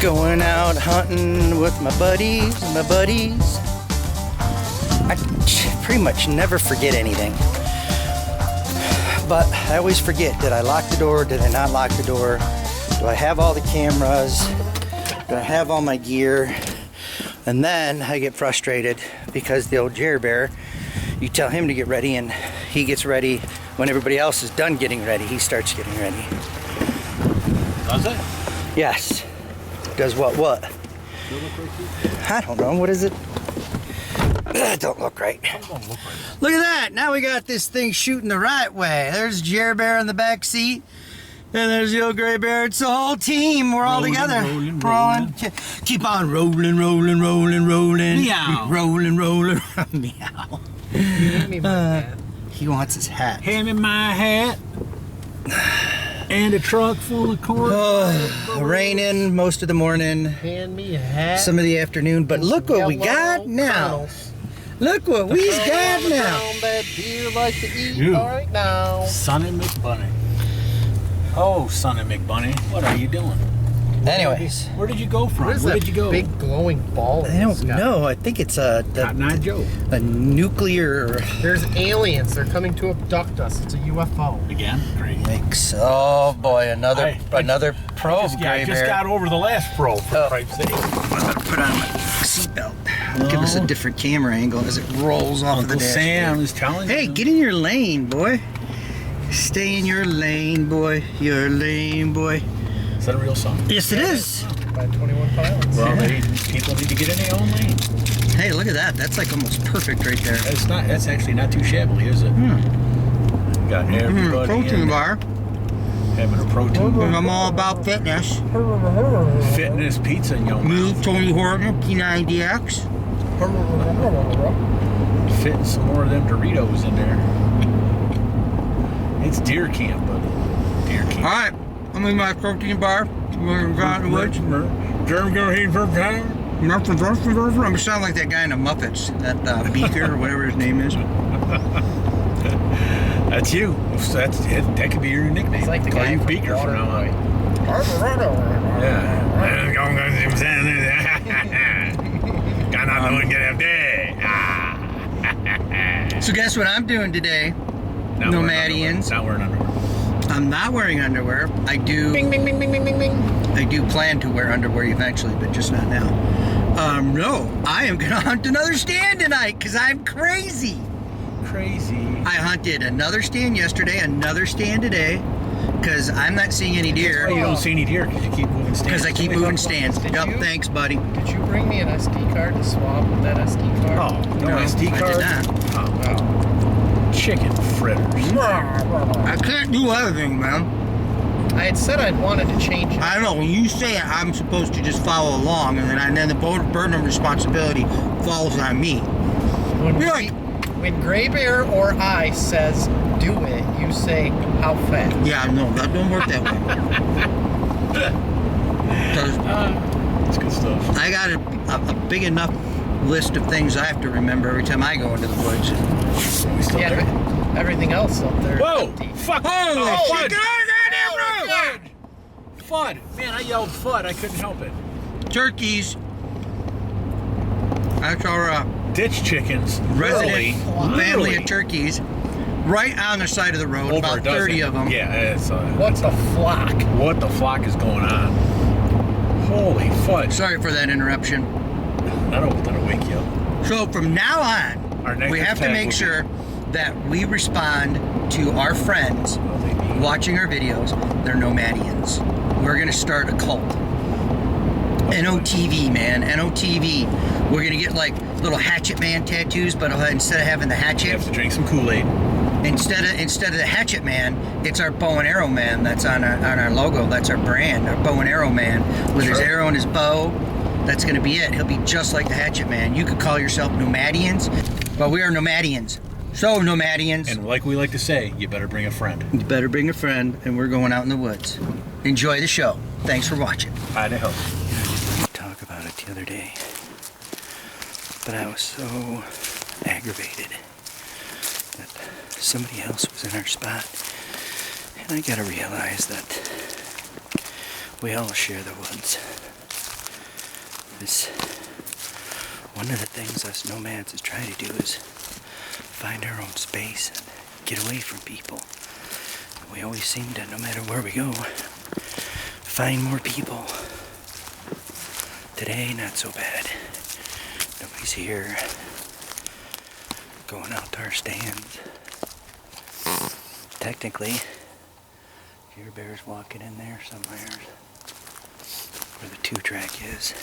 Going out hunting with my buddies. I pretty much never forget anything. But I always forget, did I lock the door? Did I not lock the door? Do I have all the cameras? Do I have all my gear? And then I get frustrated because the old Jerry Bear, you tell him to get ready and he gets ready when everybody else is done getting ready. He starts getting ready. Does it? Yes. Does what? I don't know. What is it? That don't look right. Look at that. Now we got this thing shooting the right way. There's Jerry Bear in the back seat. And there's the old gray bear. It's the whole team. We're all together. Rolling. Keep on rolling. Meow. Rolling. Meow. He wants his hat. Hand me my hat. And a truck full of corn. Raining most of the morning. Hand me a hat. Some of the afternoon. But look what we got now. Look what we got now. That deer like to eat right now. Sonny McBunny. Oh, Sonny McBunny, what are you doing? Anyways, where did you go from? What is Where that did you go? big glowing ball? I don't know. I think it's a Cotton Eye Joe. A nuclear. There's aliens. They're coming to abduct us. It's a UFO. Again? Great. Mix. Oh boy, another probe. I just got over the last probe, for Christ's sake. I'm gonna put on my seatbelt. Give us a different camera angle as it rolls off of the Uncle dashboard. Sam is telling you. Hey, get in your lane, boy. Stay in your lane, boy. Your lane, boy. Is that a real song? Yes, it is. By 21 Pilots. Well, people need to get in their own lane. Hey, look at that. That's like almost perfect right there. That's not. That's actually not too shabby, is it? Got everybody protein in bar. having a protein bar. I'm all about fitness. Fitness pizza in your Me, mouth. Tony Horton, P90X. Fitting some more of them Doritos in there. It's deer camp, buddy. Deer camp. All right, I'm in my protein bar. We're going to go out in the woods. Germ go eat for power. I'm gonna sound like that guy in the Muppets, that Beaker or whatever his name is. That's you. That could be your nickname. It's like the guy you from Beaker from now on. Yeah. So guess what I'm doing today, Nomadians? Not wearing underwear. I'm not wearing underwear. I do. Bing, bing, bing, bing, bing, bing, bing. I do plan to wear underwear eventually, but just not now. No, I am gonna hunt another stand tonight because I'm crazy. Crazy. I hunted another stand yesterday, another stand today, because I'm not seeing any deer. You don't see any deer because you keep moving stands. Because I keep moving stands. Yup, thanks, buddy. Did you bring me an SD card to swap with that SD card? Oh, no SD card? I did not. Oh, chicken fritters. I can't do everything, man. I had said I'd wanted to change it. I don't know. When you say it, I'm supposed to just follow along, and then the burden of responsibility falls on me. When Gray Bear or I says do it, you say how fast. Yeah, no, that don't work that way. That's good stuff. I got a big enough list of things I have to remember every time I go into the woods. We still there? Everything else up there. Whoa! Empty. Fuck! Holy Oh, shit! Get out of the goddamn road! FUD! Man, I yelled FUD. I couldn't help it. Turkeys. That's our Ditch chickens. resident family of turkeys. Right on the side of the road, about 30 of them. Yeah, it's What's a flock? what the flock is going on? Holy fudge! Sorry for that interruption. That'll wake you up. So from now on, Our next we have to tag make will be- sure that we respond to our friends watching our videos. They're Nomadians. We're gonna start a cult. NOTV, man, NOTV. We're gonna get like little Hatchet Man tattoos, but instead of having the You hatchet, have to drink some Kool-Aid. instead of the Hatchet Man, it's our bow and arrow man. That's on our logo. That's our brand, our bow and arrow man with his arrow and his bow. That's gonna be it. He'll be just like the Hatchet Man. You could call yourself Nomadians, but we are Nomadians. So Nomadians, And like we like to say, you better bring a friend. you better bring a friend, and we're going out in the woods. Enjoy the show. Thanks for watching. Idaho. talk about it the other day, but I was so aggravated that somebody else was in our spot, and I gotta realize that we all share the woods. One of the things us nomads is trying to do is find our own space and get away from people. We always seem to, no matter where we go, find more people. Today, not so bad. Nobody's here. Going out to our stands. Technically, deer bear's walking in there somewhere where the 2-track is.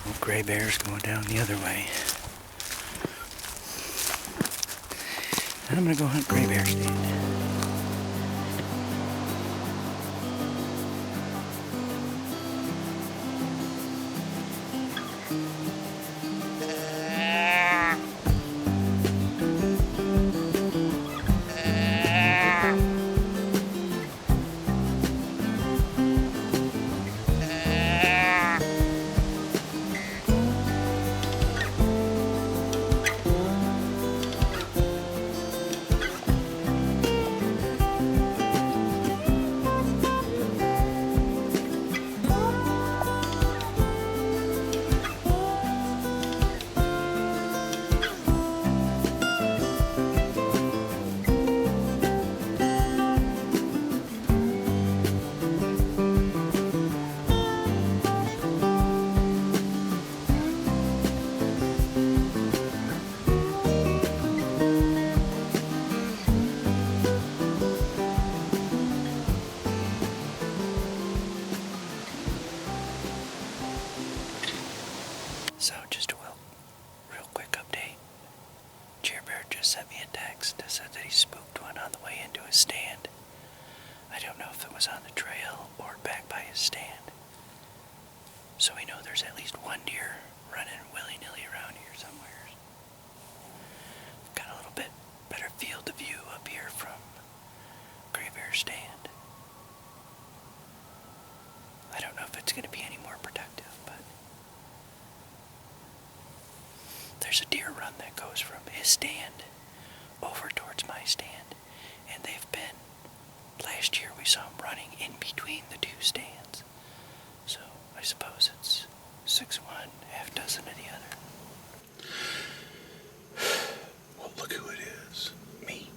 Old gray bear's going down the other way. And I'm gonna go hunt gray bear stand. So just a real quick update. Bear just sent me a text that said that he spooked one on the way into his stand. I don't know if it was on the trail or back by his stand. So we know there's at least one deer running willy-nilly around here somewhere. Got a little bit better field of view up here from Gray Bear stand. I don't know if it's going to be any more productive, but there's a deer run that goes from his stand over towards my stand, and they've been, last year we saw them running in between the 2 stands. So I suppose it's 6 of one, half dozen of the other. Well, look who it is. Me.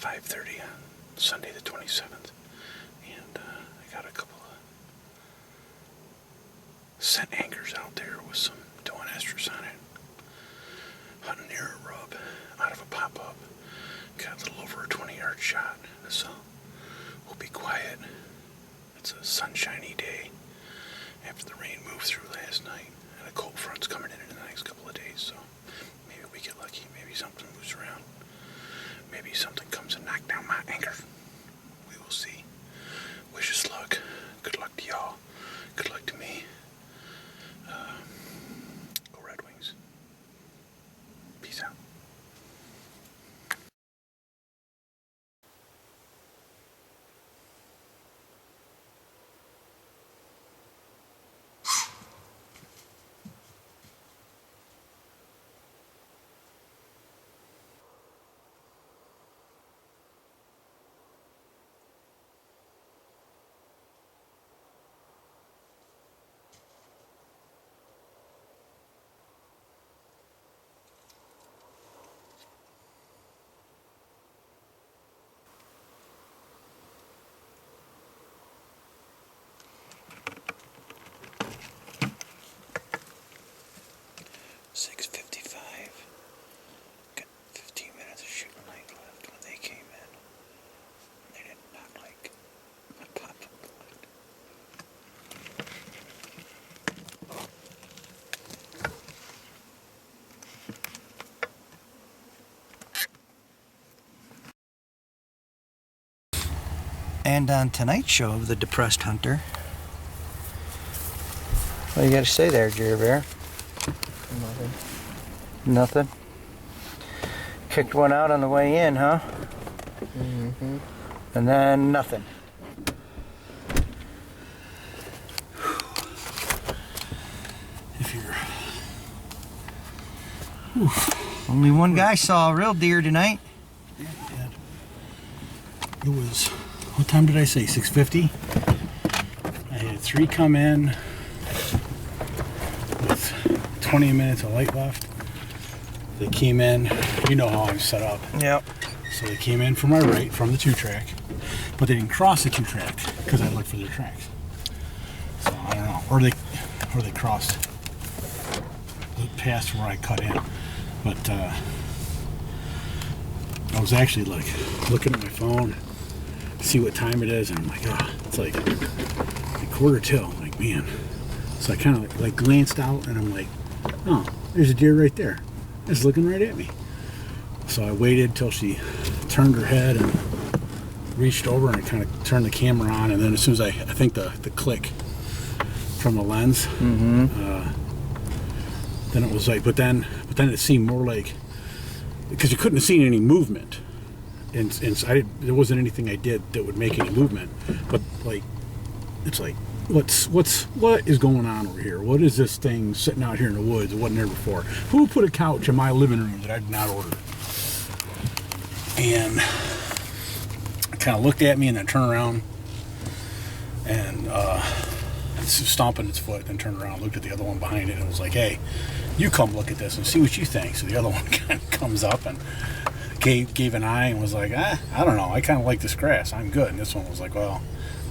5:30 on Sunday the 27th. And I got a couple of scent anchors out there with some Dawn estrus on it. Hunting near a rub out of a pop-up. Got a little over a 20-yard shot. So we'll be quiet. It's a sunshiny day after the rain moved through last night, and a cold front's coming in the next couple of days. So maybe we get lucky. Maybe something moves around. Maybe something comes and knocks down my anchor. We will see. Wish us luck. Good luck to y'all. Good luck to me. Go Red Wings. Peace out. And on tonight's show of The Depressed Hunter, what do you got to say there, Jerry Bear? Nothing. Nothing? Kicked one out on the way in, huh? Mm-hmm. And then nothing. If you're... Only one guy saw a real deer tonight. Yeah, it was, what time did I say, 6:50? I had 3 come in with 20 minutes of light left. They came in, you know how I'm set up. Yep. So they came in from my right, from the 2-track, but they didn't cross the 2-track because I looked for their tracks. So I don't know, or they crossed past where I cut in. But I was actually like looking at my phone to see what time it is, and I'm like, oh, it's like 1:45. I'm like, man. So I kind of like glanced out, and I'm like, oh, there's a deer right there. It's looking right at me. So I waited till she turned her head and reached over, and I kind of turned the camera on, and then as soon as I think the click from the lens, then it was like, but then it seemed more like, because you couldn't have seen any movement, and there wasn't anything I did that would make any movement, but like, it's like, what is going on over here? What is this thing sitting out here in the woods? It wasn't there before. Who put a couch in my living room that I did not order? And it kind of looked at me and then turned around and stomping its foot, then turned around, looked at the other one behind it, and was like, hey, you come look at this and see what you think. So the other one kind of comes up and gave an eye and was like, I don't know, I kind of like this grass, I'm good. And this one was like, well,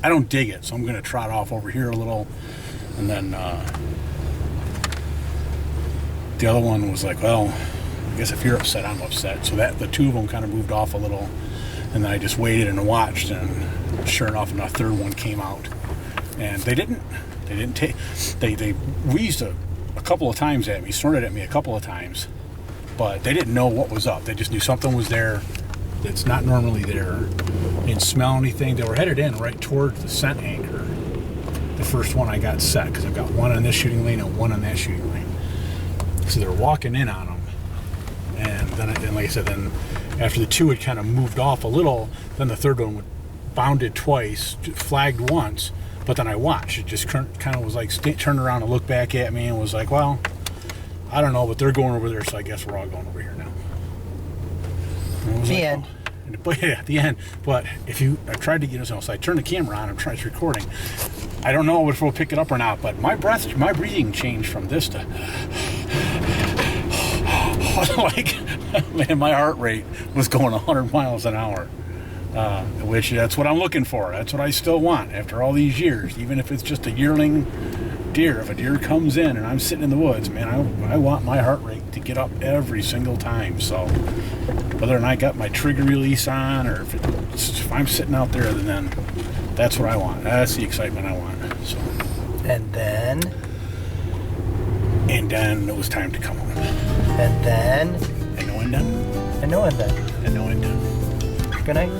I don't dig it, so I'm going to trot off over here a little. And then the other one was like, well, I guess if you're upset, I'm upset. So that the 2 of them kind of moved off a little, and then I just waited and watched, and sure enough, a third one came out. And they didn't take, they wheezed a couple of times at me, snorted at me a couple of times, but they didn't know what was up. They just knew something was there that's not normally there. They didn't smell anything. They were headed in right toward the scent anchor, the first one I got set, because I've got one on this shooting lane and one on that shooting lane. So they're walking in on them, and then like I said, then after the 2 had kind of moved off a little, then the third one bounded twice, flagged once. But then I watched. It just kind of was like turned around and looked back at me and was like, well, I don't know, but they're going over there, so I guess we're all going over here now. The end. But yeah, the end. But I tried to get us, so I turned the camera on, I'm trying to recording. I don't know if we'll pick it up or not, but my breathing changed from this to like, man, my heart rate was going 100 miles an hour. Which that's what I'm looking for. That's what I still want after all these years. Even if it's just a yearling deer, if a deer comes in and I'm sitting in the woods, man, I want my heart rate to get up every single time. So whether or not I got my trigger release on, or if I'm sitting out there, then that's what I want. That's the excitement I want. So. And then it was time to come home. And then And no and done. And no and then. And no and done. Good night.